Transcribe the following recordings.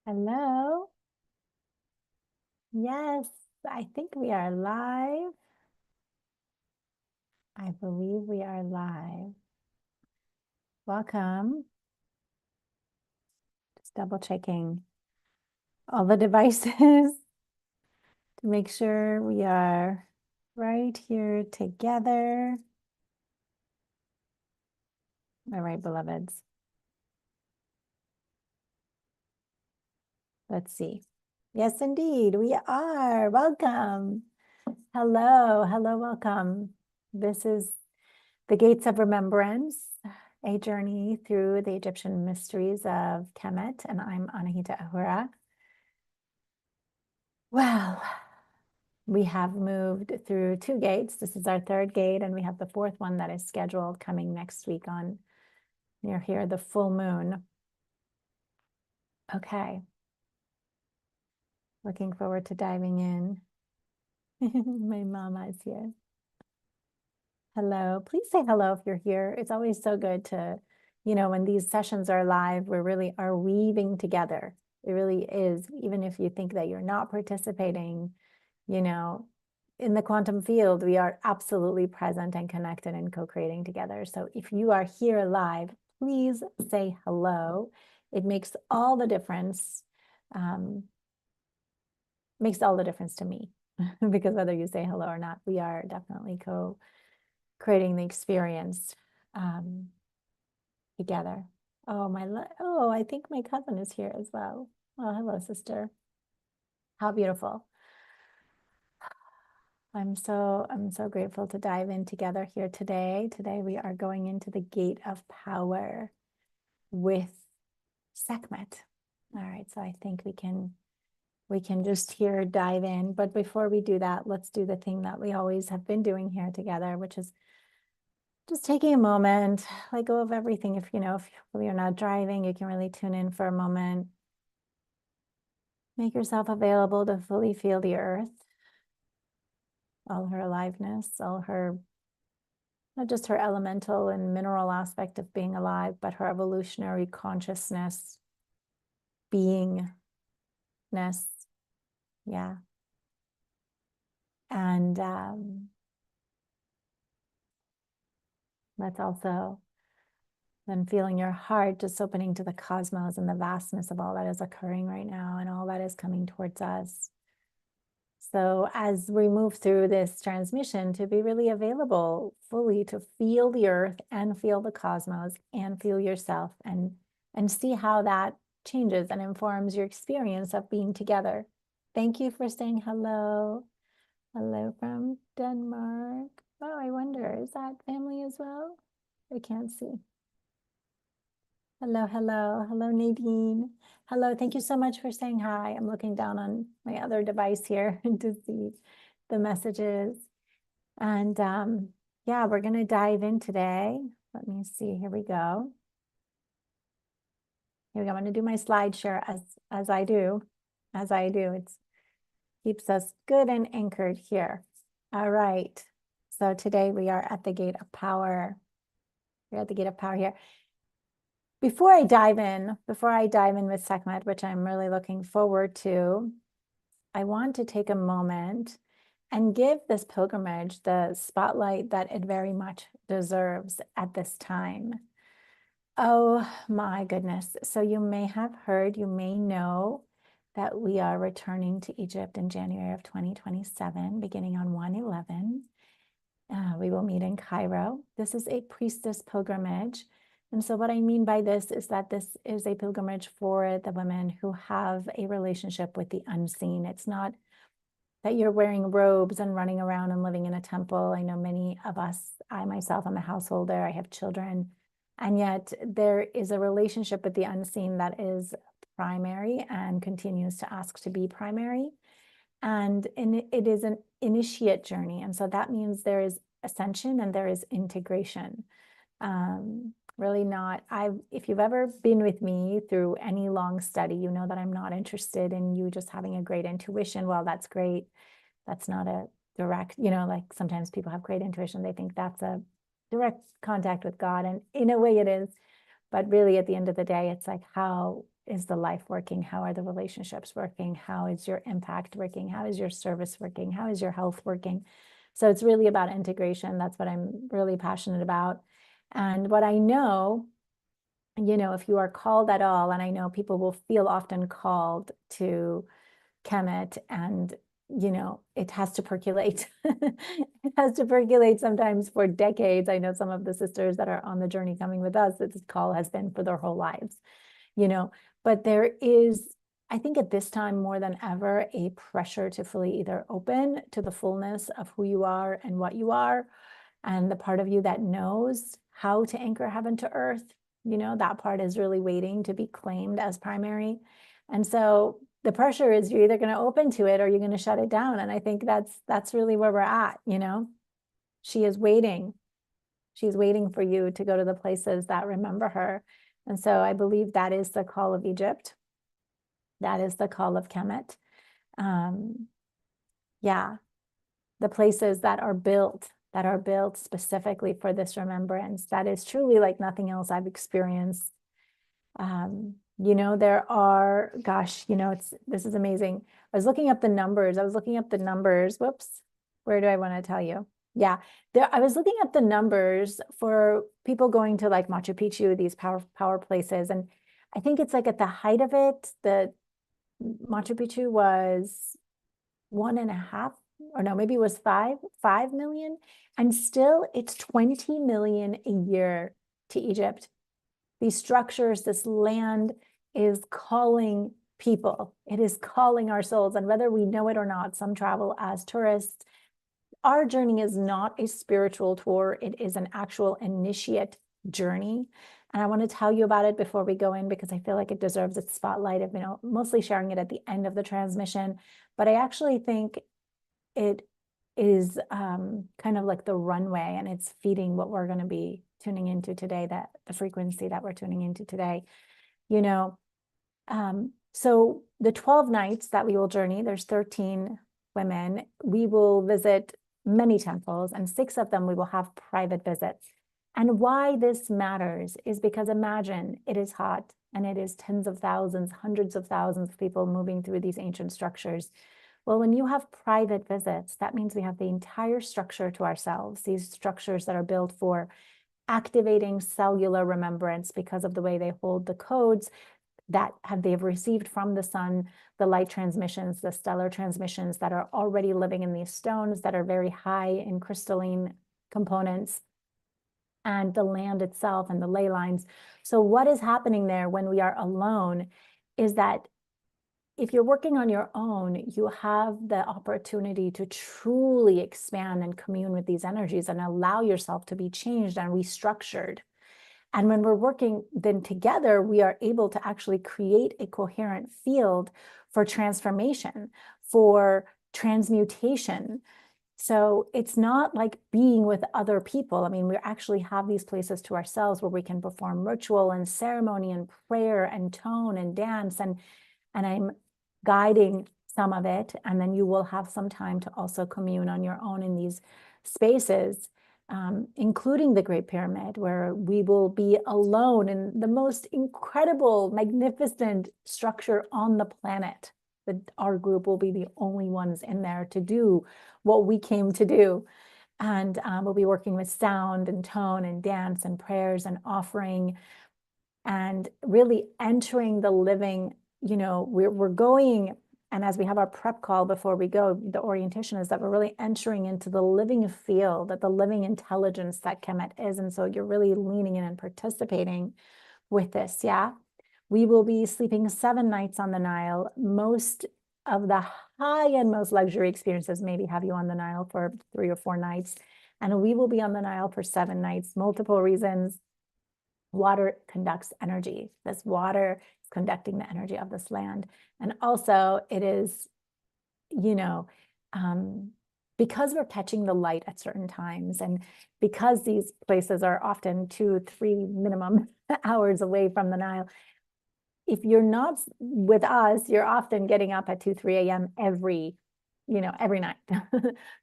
Hello. Yes, I think we are live. I believe we are live. Welcome. Just double checking all the devices to make sure we are right here together. All right, beloveds. Let's see. Yes, indeed, we are. Welcome. Hello, welcome. This is the Gates of Remembrance, a journey through the Egyptian mysteries of Kemet, and I'm Anahita Ahura. Well, we have moved through 2 gates. This is our 3rd gate, and we have the 4th one that is scheduled coming next week on near here, the full moon. Okay. Looking forward to diving in. My mama is here. Hello. Please say hello if you're here. It's always so good to, when these sessions are live, we really are weaving together. It really is. Even if you think that you're not participating, in the quantum field, we are absolutely present and connected and co-creating together. So if you are here live, please say hello. It makes all the difference. Makes all the difference to me because whether you say hello or not, we are definitely creating the experience together. Oh, I think my cousin is here as well. Oh, hello, sister. How beautiful. I'm so grateful to dive in together here today. Today we are going into the gate of power with Sekhmet. All right, so I think we can just here dive in. But before we do that, let's do the thing that we always have been doing here together, which is just taking a moment, let go of everything. If you're not driving, you can really tune in for a moment. Make yourself available to fully feel the earth, all her aliveness, all her, not just her elemental and mineral aspect of being alive, but her evolutionary consciousness, beingness. Yeah. And let's also then feeling your heart just opening to the cosmos and the vastness of all that is occurring right now and all that is coming towards us. So as we move through this transmission, to be really available fully to feel the earth and feel the cosmos and feel yourself and see how that changes and informs your experience of being together. Thank you for saying hello. Hello from Denmark. Oh, I wonder, is that family as well? I can't see. Hello, Nadine. Hello, thank you so much for saying hi. I'm looking down on my other device here to see the messages. And yeah, we're going to dive in today. Let me see. Here we go. Here we go. I'm going to do my slide share as I do. It keeps us good and anchored here. All right. So today we are at the gate of power. We're at the gate of power here. Before I dive in with Sekhmet, which I'm really looking forward to, I want to take a moment and give this pilgrimage the spotlight that it very much deserves at this time. Oh my goodness. So you may have heard, you may know that we are returning to Egypt in January of 2027, beginning on 1/11. We will meet in Cairo. This is a priestess pilgrimage. And so what I mean by this is that this is a pilgrimage for the women who have a relationship with the unseen. It's not that you're wearing robes and running around and living in a temple. I know many of us, I myself, I'm a householder, I have children, and yet there is a relationship with the unseen that is primary and continues to ask to be primary. And it is an initiate journey. And so that means there is ascension and there is integration. Really not, if you've ever been with me through any long study, you know that I'm not interested in you just having a great intuition. Well, that's great. That's not a direct, like sometimes people have great intuition. They think that's a direct contact with God. And in a way it is. But really at the end of the day, it's like how is the life working? How are the relationships working? How is your impact working? How is your service working? How is your health working? So it's really about integration. That's what I'm really passionate about. And what I know, if you are called at all, and I know people will feel often called to Kemet, and it has to percolate. It has to percolate sometimes for decades. I know some of the sisters that are on the journey coming with us, this call has been for their whole lives, but there is, I think at this time more than ever, a pressure to fully either open to the fullness of who you are and what you are, and the part of you that knows how to anchor heaven to earth, that part is really waiting to be claimed as primary. And so the pressure is you're either going to open to it or you're going to shut it down. And I think that's really where we're at. She is waiting. She's waiting for you to go to the places that remember her. And so I believe that is the call of Egypt. That is the call of Kemet. Yeah, the places that are built specifically for this remembrance. That is truly like nothing else I've experienced. There are, this is amazing. I was looking up the numbers. Whoops. Where do I want to tell you? Yeah, I was looking up the numbers for people going to like Machu Picchu, these power places. And I think it's like at the height of it, the Machu Picchu was 1.5, or no, maybe it was 5 million. And still it's 20 million a year to Egypt. These structures, this land is calling people. It is calling our souls. And whether we know it or not, some travel as tourists. Our journey is not a spiritual tour. It is an actual initiate journey. And I want to tell you about it before we go in, because I feel like it deserves its spotlight. I've been mostly sharing it at the end of the transmission, but I actually think it is kind of like the runway, and it's feeding what we're going to be tuning into today, that the frequency that we're tuning into today. So the 12 nights that we will journey, there's 13 women. We will visit many temples, and 6 of them we will have private visits. And why this matters is because imagine it is hot, and it is tens of thousands, hundreds of thousands of people moving through these ancient structures. Well, when you have private visits, that means we have the entire structure to ourselves, these structures that are built for activating cellular remembrance because of the way they hold the codes that they've received from the sun, the light transmissions, the stellar transmissions that are already living in these stones that are very high in crystalline components, and the land itself and the ley lines. So what is happening there when we are alone is that if you're working on your own, you have the opportunity to truly expand and commune with these energies and allow yourself to be changed and restructured. And when we're working then together, we are able to actually create a coherent field for transformation, for transmutation. So it's not like being with other people. I mean, we actually have these places to ourselves where we can perform ritual and ceremony and prayer and tone and dance. And I'm guiding some of it. And then you will have some time to also commune on your own in these spaces, including the Great Pyramid, where we will be alone in the most incredible, magnificent structure on the planet. Our group will be the only ones in there to do what we came to do. And we'll be working with sound and tone and dance and prayers and offering, and really entering the living. We're going, and as we have our prep call before we go, the orientation is that we're really entering into the living field, that the living intelligence that Kemet is. And so you're really leaning in and participating with this. Yeah. We will be sleeping 7 nights on the Nile. Most of the high-end, most luxury experiences maybe have you on the Nile for 3 or 4 nights. And we will be on the Nile for 7 nights. Multiple reasons. Water conducts energy. This water is conducting the energy of this land. And also it is, because we're catching the light at certain times, and because these places are often 2-3 minimum hours away from the Nile, if you're not with us, you're often getting up at 2-3 a.m. every night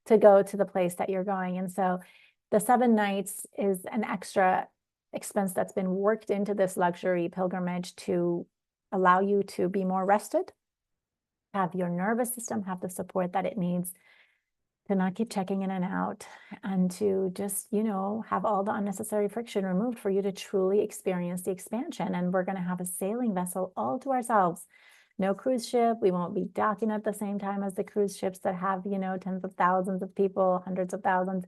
to go to the place that you're going. And so the 7 nights is an extra expense that's been worked into this luxury pilgrimage to allow you to be more rested, have your nervous system have the support that it needs to not keep checking in and out, and to just, have all the unnecessary friction removed for you to truly experience the expansion. And we're going to have a sailing vessel all to ourselves. No cruise ship. We won't be docking at the same time as the cruise ships that have, tens of thousands of people, hundreds of thousands.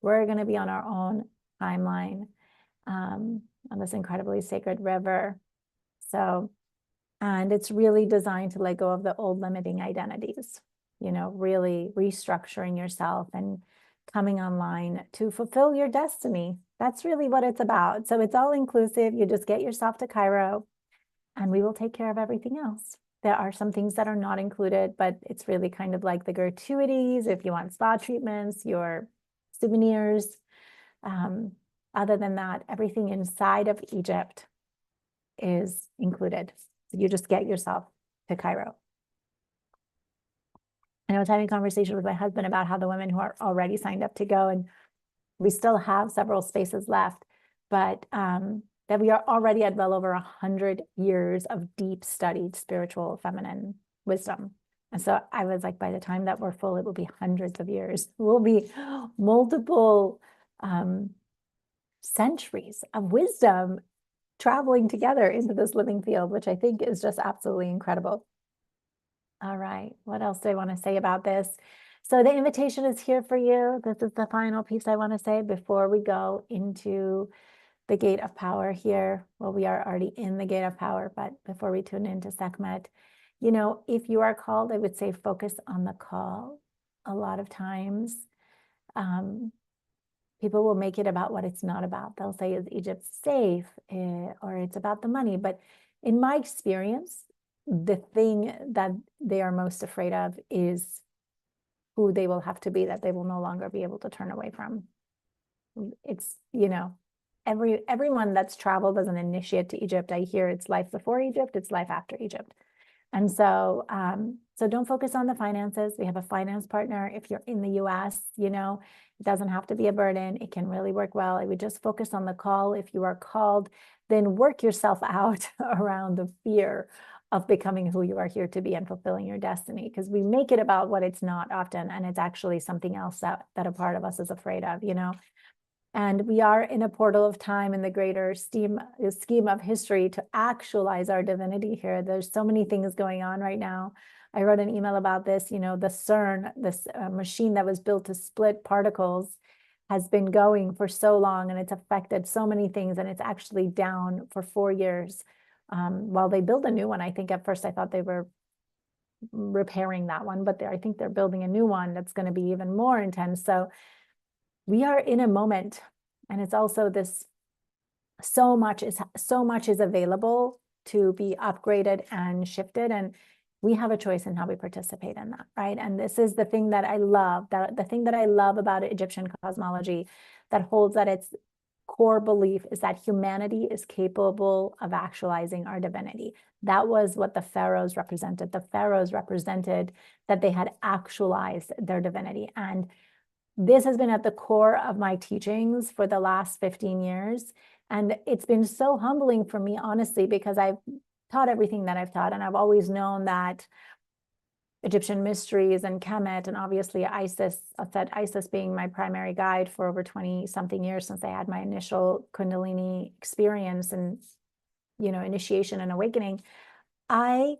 We're going to be on our own timeline on this incredibly sacred river. So, and it's really designed to let go of the old limiting identities, really restructuring yourself and coming online to fulfill your destiny. That's really what it's about. So it's all inclusive. You just get yourself to Cairo and we will take care of everything else. There are some things that are not included, but it's really kind of like the gratuities, if you want spa treatments, your souvenirs. Other than that, everything inside of Egypt is included. So you just get yourself to Cairo. I was having a conversation with my husband about how the women who are already signed up to go, and we still have several spaces left, but that we are already at well over 100 years of deep studied spiritual feminine wisdom. And so I was like, by the time that we're full, it will be hundreds of years. We'll be multiple centuries of wisdom traveling together into this living field, which I think is just absolutely incredible. All right, what else do I want to say about this? So the invitation is here for you. This is the final piece I want to say before we go into the gate of power here. Well, we are already in the gate of power, but before we tune into Sekhmet, if you are called, I would say focus on the call. A lot of times, people will make it about what it's not about. They'll say, is Egypt safe? Or it's about the money. But in my experience, the thing that they are most afraid of is who they will have to be, that they will no longer be able to turn away from. It's, everyone that's traveled as an initiate to Egypt, I hear it's life before Egypt, it's life after Egypt. And so, so don't focus on the finances. We have a finance partner. If you're in the US, it doesn't have to be a burden. It can really work well. I would just focus on the call. If you are called, then work yourself out around the fear of becoming who you are here to be and fulfilling your destiny, because we make it about what it's not often, and it's actually something else that a part of us is afraid of, And we are in a portal of time in the greater scheme of history to actualize our divinity here. There's so many things going on right now. I wrote an email about this, the CERN, this machine that was built to split particles, has been going for so long, and it's affected so many things, and it's actually down for 4 years. While they build a new one. I think at first I thought they were repairing that one, but I think they're building a new one that's going to be even more intense. So we are in a moment, and it's also this, so much is available to be upgraded and shifted, and we have a choice in how we participate in that, right? And this is the thing that I love, the thing that I love about Egyptian cosmology, that holds at its core belief is that humanity is capable of actualizing our divinity. That was what the pharaohs represented. The pharaohs represented that they had actualized their divinity. And this has been at the core of my teachings for the last 15 years. And it's been so humbling for me, honestly, because I've taught everything that I've taught. And I've always known that Egyptian mysteries and Kemet, and obviously Isis, Isis being my primary guide for over 20 something years since I had my initial Kundalini experience and, initiation and awakening. I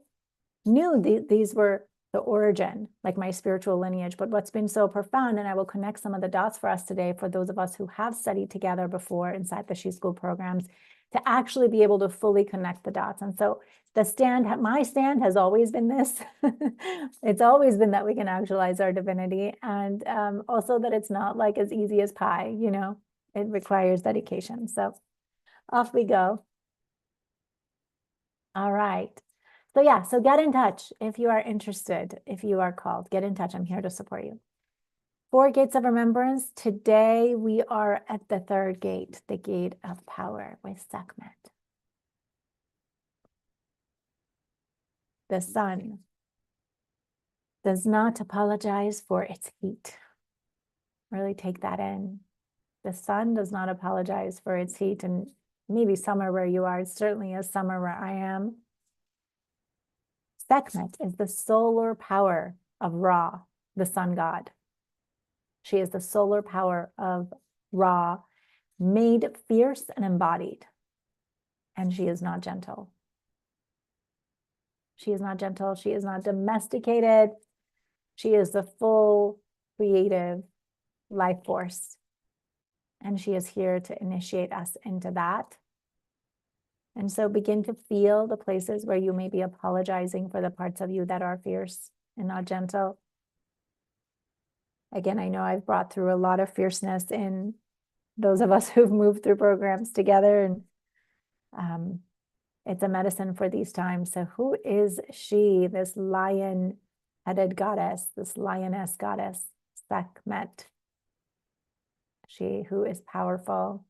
knew these were the origin, like my spiritual lineage. But what's been so profound, and I will connect some of the dots for us today, for those of us who have studied together before inside the She School programs, to actually be able to fully connect the dots. And so my stand has always been this. It's always been that we can actualize our divinity, and also that it's not like as easy as pie, it requires dedication. So off we go. All right. So yeah, so get in touch if you are interested, if you are called, get in touch. I'm here to support you. 4 gates of remembrance. Today we are at the 3rd gate, the gate of power with Sekhmet. The sun does not apologize for its heat. Really take that in. The sun does not apologize for its heat, and maybe summer where you are. It certainly is summer where I am. Sekhmet is the solar power of Ra, the sun god. She is the solar power of Ra, made fierce and embodied. And she is not gentle. She is not gentle. She is not domesticated. She is the full creative life force. And she is here to initiate us into that. And so begin to feel the places where you may be apologizing for the parts of you that are fierce and not gentle. Again, I know I've brought through a lot of fierceness in those of us who've moved through programs together, and it's a medicine for these times. So who is she, this lion-headed goddess, this lioness goddess, Sekhmet? She who is powerful.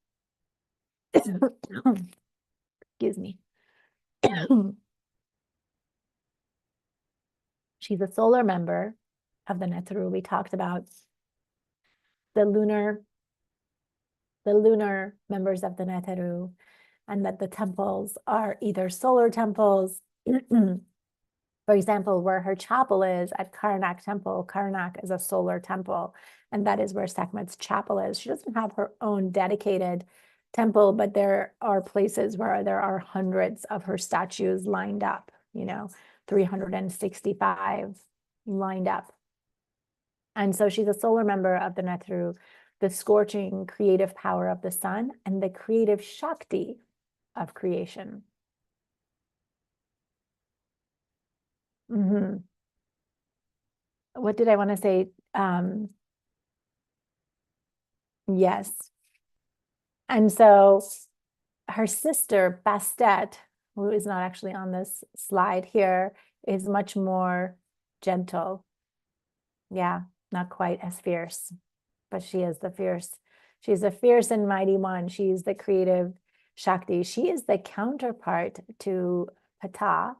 Excuse me. She's a solar member of the Neteru. We talked about the lunar members of the Neteru, and that the temples are either solar temples. For example, where her chapel is at Karnak Temple, Karnak is a solar temple, and that is where Sekhmet's chapel is. She doesn't have her own dedicated temple, but there are places where there are hundreds of her statues lined up, 365 lined up. And so she's a solar member of the Neteru, the scorching creative power of the sun, and the creative Shakti of creation. What did I want to say? Yes. And so her sister, Bastet, who is not actually on this slide here, is much more gentle. Yeah, not quite as fierce, but she is the fierce. She's a fierce and mighty one. She's the creative Shakti. She is the counterpart to Ptah,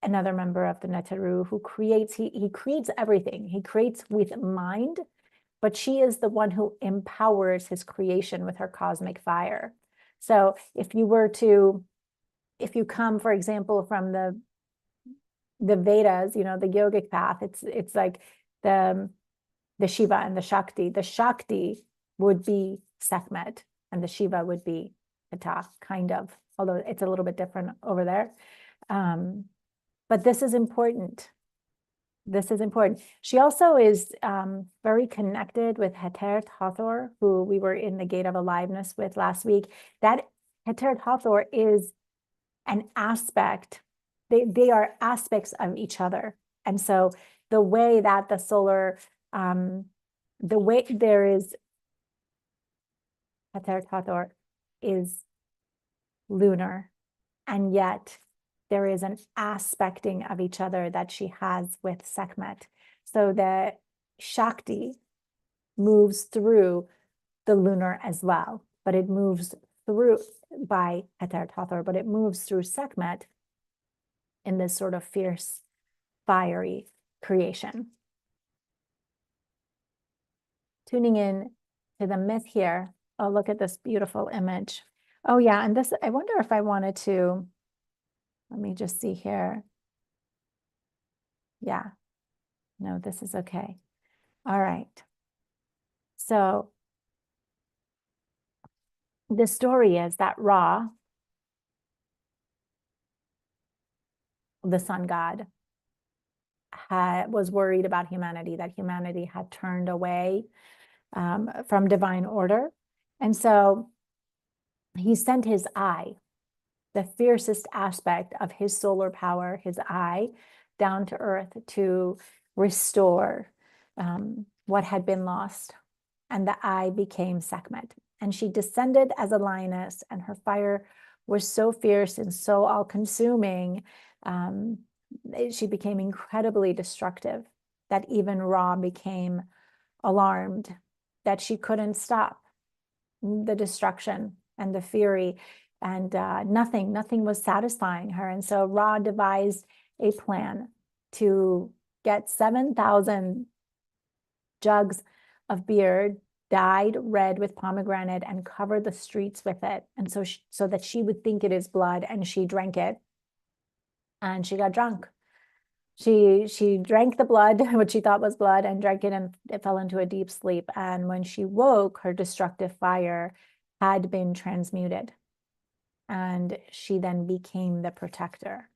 another member of the Neteru, who creates, he creates everything. He creates with mind, but she is the one who empowers his creation with her cosmic fire. So if you come, for example, from the Vedas, the yogic path, it's like the Shiva and the Shakti. The Shakti would be Sekhmet, and the Shiva would be Ptah, kind of, although it's a little bit different over there. But this is important. This is important. She also is very connected with Heter Hathor, who we were in the Gate of Aliveness with last week. That Heter Hathor is an aspect. They are aspects of each other. And so the way that the solar, the way there is Heter Hathor is lunar, and yet there is an aspecting of each other that she has with Sekhmet. So the Shakti moves through the lunar as well, but it moves through by Heter Hathor, but it moves through Sekhmet in this sort of fierce, fiery creation. Tuning in to the myth here. Oh, look at this beautiful image. Oh yeah, and this, I wonder if I wanted to, let me just see here. Yeah, no, this is okay. All right. So the story is that Ra, the sun god, was worried about humanity, that humanity had turned away from divine order. And so he sent his eye, the fiercest aspect of his solar power, his eye, down to earth to restore what had been lost. And the eye became Sekhmet. And she descended as a lioness, and her fire was so fierce and so all-consuming. She became incredibly destructive, that even Ra became alarmed that she couldn't stop the destruction and the fury, and nothing was satisfying her. And so Ra devised a plan to get 7,000 jugs of beer dyed red with pomegranate and cover the streets with it, and so that she would think it is blood, and she drank it, and she got drunk, She drank the blood, what she thought was blood, and drank it, and it fell into a deep sleep. And when she woke, her destructive fire had been transmuted. And she then became the protector.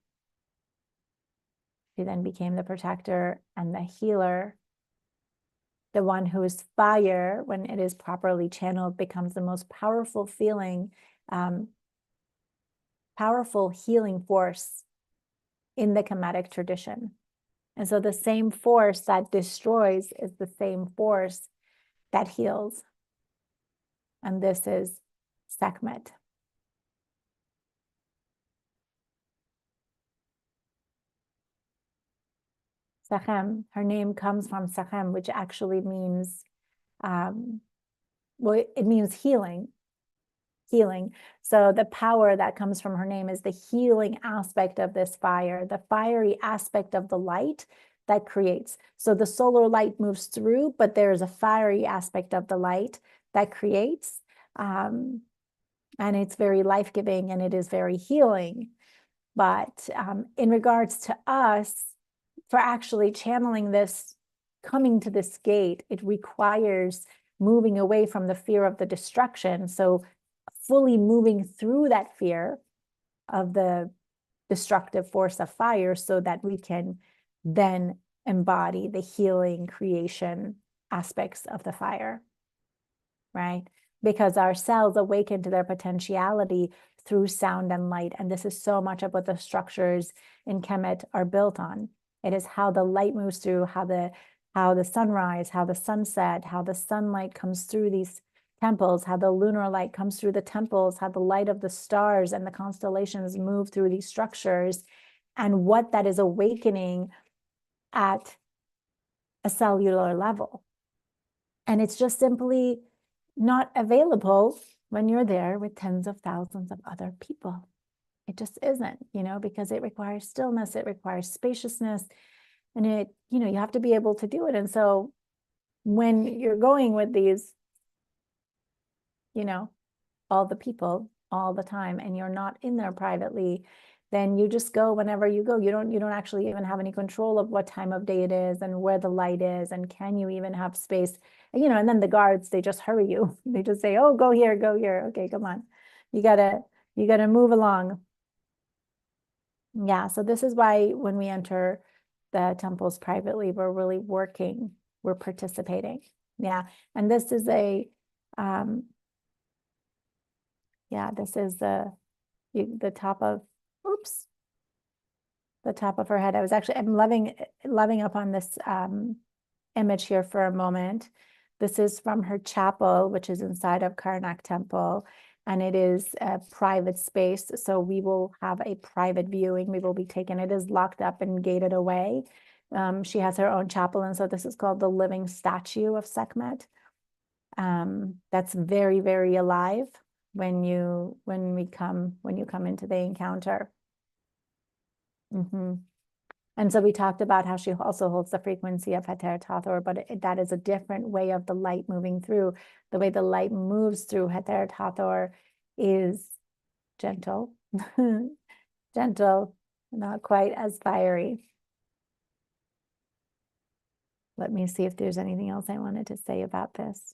She then became the protector and the healer. The one whose fire, when it is properly channeled, becomes the most powerful feeling, powerful healing force in the Kemetic tradition. And so the same force that destroys is the same force that heals. And this is Sekhmet. Sekhem, her name comes from Sekhem, which actually means, well, it means healing. Healing. So the power that comes from her name is the healing aspect of this fire, the fiery aspect of the light that creates. So the solar light moves through, but there's a fiery aspect of the light that creates. And it's very life-giving and it is very healing. But in regards to us, for actually channeling this, coming to this gate, it requires moving away from the fear of the destruction. So fully moving through that fear of the destructive force of fire so that we can then embody the healing creation aspects of the fire, right? Because our cells awaken to their potentiality through sound and light. And this is so much of what the structures in Kemet are built on. It is how the light moves through, how the sunrise, how the sunset, how the sunlight comes through these temples, how the lunar light comes through the temples, how the light of the stars and the constellations move through these structures, and what that is awakening at a cellular level. And it's just simply not available when you're there with tens of thousands of other people. It just isn't, because it requires stillness, it requires spaciousness, and it, you have to be able to do it. And so when you're going with these, all the people all the time, and you're not in there privately, then you just go whenever you go. You don't actually even have any control of what time of day it is and where the light is, and can you even have space, and then the guards, they just hurry you. They just say, oh, go here, go here. Okay, come on. You gotta move along. Yeah, so this is why when we enter the temples privately, we're really working, we're participating. Yeah, and this is a, this is the top of, the top of her head. I'm loving up on this image here for a moment. This is from her chapel, which is inside of Karnak Temple, and it is a private space. So we will have a private viewing. We will be taken. It is locked up and gated away. She has her own chapel, and so this is called the living statue of Sekhmet. That's very, very alive when you come into the encounter. And so we talked about how she also holds the frequency of Heter Tathor, but that is a different way of the light moving through. The way the light moves through Heter Tathor is gentle, gentle, not quite as fiery. Let me see if there's anything else I wanted to say about this.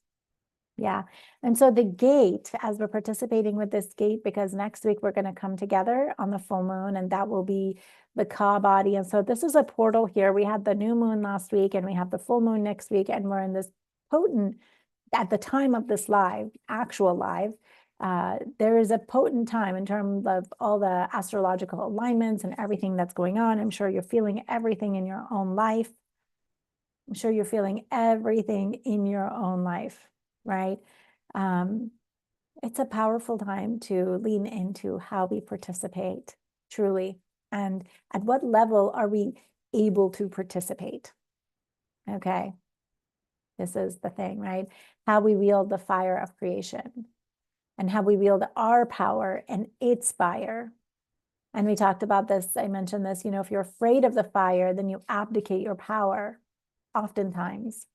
Yeah. And so the gate, as we're participating with this gate, because next week we're going to come together on the full moon, and that will be the Ka body. And so this is a portal here. We had the new moon last week, and we have the full moon next week, and we're in this potent, at the time of this actual live, there is a potent time in terms of all the astrological alignments and everything that's going on. I'm sure you're feeling everything in your own life. I'm sure you're feeling everything in your own life. Right? It's a powerful time to lean into how we participate truly, and at what level are we able to participate? Okay. This is the thing, right? How we wield the fire of creation, and how we wield our power and its fire. And we talked about this, I mentioned this, if you're afraid of the fire, then you abdicate your power oftentimes.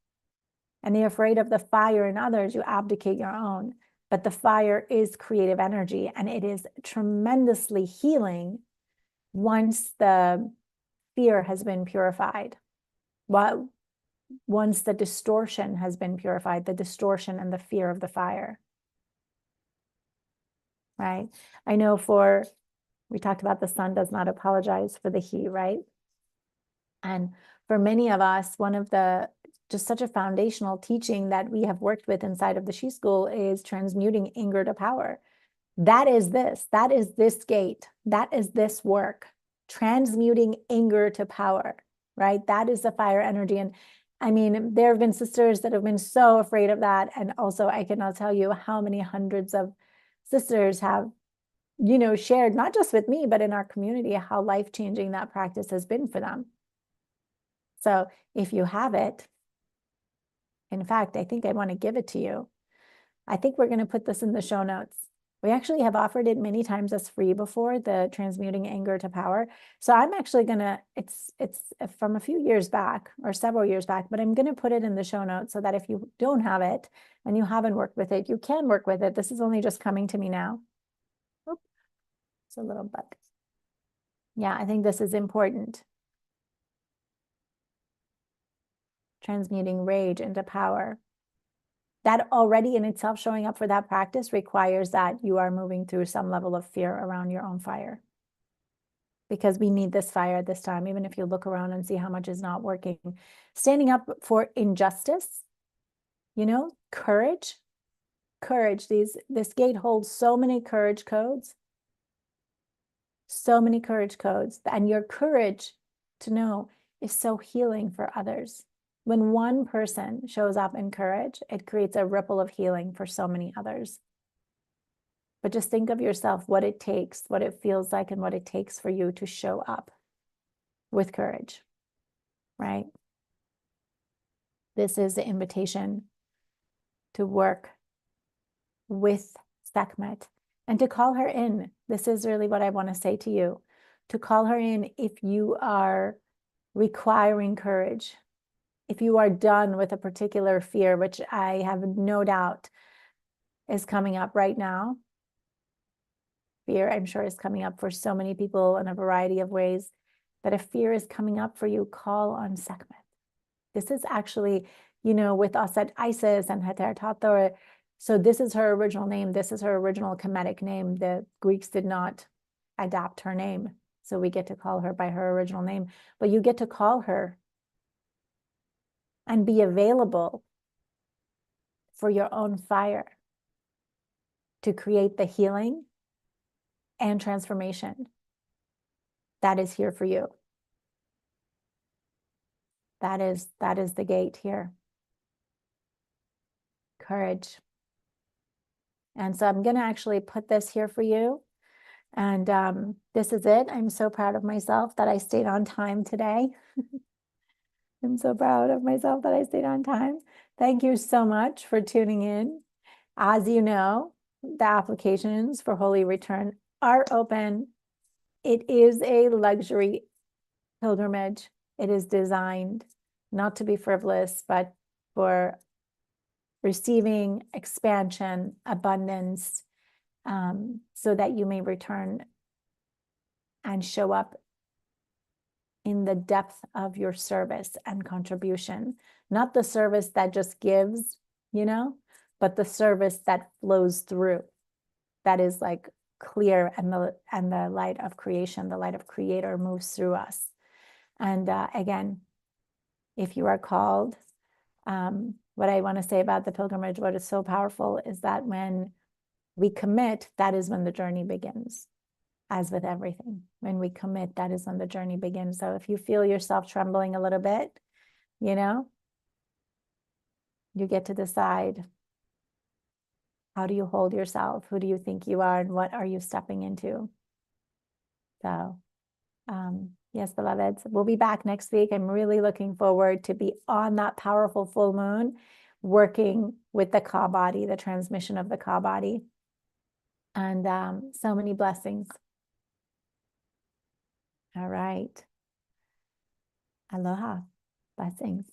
And you're afraid of the fire in others, you abdicate your own. But the fire is creative energy, and it is tremendously healing once the fear has been purified, once the distortion has been purified, the distortion and the fear of the fire, right? I know we talked about the sun does not apologize for the heat, right? And for many of us, one of the just such a foundational teaching that we have worked with inside of the She School is transmuting anger to power. That is this gate, that is this work, transmuting anger to power, right? That is the fire energy. And I mean, there have been sisters that have been so afraid of that. And also, I cannot tell you how many hundreds of sisters have, shared, not just with me, but in our community, how life-changing that practice has been for them. So if you have it, in fact, I think I want to give it to you. I think we're going to put this in the show notes. We actually have offered it many times as free before, the transmuting anger to power. So I'm actually going to, it's from a few years back or several years back, but I'm going to put it in the show notes so that if you don't have it and you haven't worked with it, you can work with it. This is only just coming to me now. Oop, it's a little bug. Yeah, I think this is important. Transmuting rage into power. That already in itself, showing up for that practice requires that you are moving through some level of fear around your own fire. Because we need this fire at this time, even if you look around and see how much is not working. Standing up for injustice, courage. This gate holds so many courage codes. So many courage codes. And your courage to know is so healing for others. When one person shows up in courage, it creates a ripple of healing for so many others. But just think of yourself, what it takes, what it feels like, and what it takes for you to show up with courage, right? This is the invitation to work with Sekhmet and to call her in. This is really what I want to say to you, to call her in if you are requiring courage. If you are done with a particular fear, which I have no doubt is coming up right now. Fear, I'm sure, is coming up for so many people in a variety of ways. But if fear is coming up for you, call on Sekhmet. This is actually, with us at Isis and Heter Tator. So this is her original name. This is her original Kemetic name. The Greeks did not adapt her name. So we get to call her by her original name. But you get to call her and be available for your own fire to create the healing and transformation that is here for you. That is the gate here. Courage. And so I'm going to actually put this here for you. And this is it. I'm so proud of myself that I stayed on time today. I'm so proud of myself that I stayed on time. Thank you so much for tuning in. As you know, the applications for Holy Return are open. It is a luxury pilgrimage. It is designed not to be frivolous, but for receiving expansion, abundance, so that you may return and show up in the depth of your service and contribution. Not the service that just gives, but the service that flows through. That is like clear, and the light of creation, the light of Creator moves through us. And again, if you are called, what I want to say about the pilgrimage, what is so powerful is that when we commit, that is when the journey begins. As with everything, when we commit, that is when the journey begins. So if you feel yourself trembling a little bit, you get to decide, how do you hold yourself? Who do you think you are? And what are you stepping into? So, yes, beloveds, we'll be back next week. I'm really looking forward to be on that powerful full moon, working with the Ka body, the transmission of the Ka body. And so many blessings. All right. Aloha. Blessings.